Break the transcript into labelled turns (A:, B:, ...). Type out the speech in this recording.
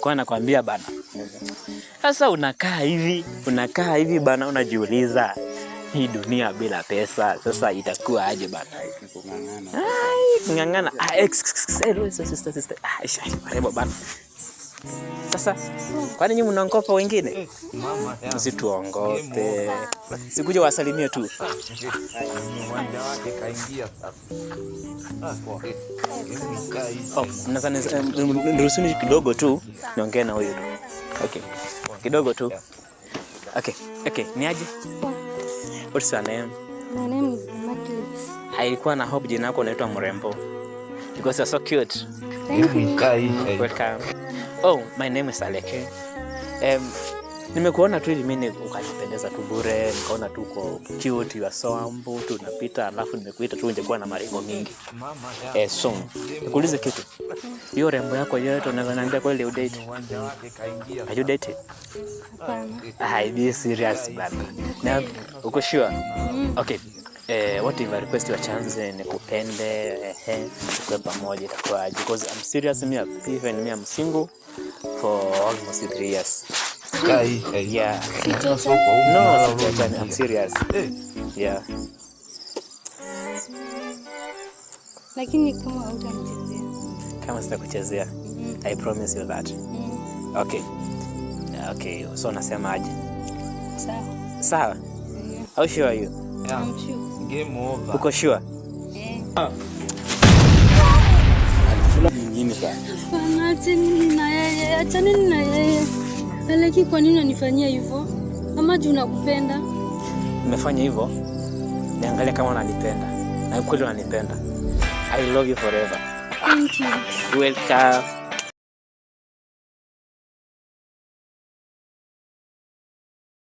A: nilikuwa nakwambia bana. Sasa unakaa hivi bana, unajiuliza hii dunia bila pesa sasa itakuwa aje bana? Ngangana. Sister. Karibu bana. Sasa kwani nyinyi mnaongopa wengine? Msituongope. Sikuje wasalimie tu. Nirusuni kidogo tu niongee na huyu tu. Okay. Kidogo tu. Okay. Ni aje? What's your name?
B: My name is Margaret.
A: Haikuwa na hope jina lako unaitwa Mrembo. Because you're so cute.
B: Thank you.
A: Welcome. Oh, my name is Aleke. Nimekuona tu ili mimi ukanipendeza tu bure, nikaona tu uko cute, you are so humble, tunapita alafu nimekuita tu nje kwa na maringo mingi. So, nikuulize kitu. Hiyo rembo yako yote unaweza niambia kweli u date? Are you dating?
B: Hapana.
A: Be serious bana. Na uko sure? Okay. What if I request your chance nikupende tukwe pamoja itakuwa because I'm serious, me I'm single for almost 3 years. Yeah. No, I'm serious. Yeah.
B: Lakini kama hautanichezea.
A: Kama sitakuchezea. I promise you that. Okay, so nasema aje? Sawa. How sure are you?
B: I'm sure.
C: Game over.
A: Uko sure?
C: Nini sasa?
B: Achana na yeye. Aleki, kwa nini unanifanyia hivyo? Ama juu nakupenda?
A: Nimefanya hivyo. Niangalia kama unanipenda. Na kweli unanipenda. I love you forever.
B: Thank you.
A: Welcome.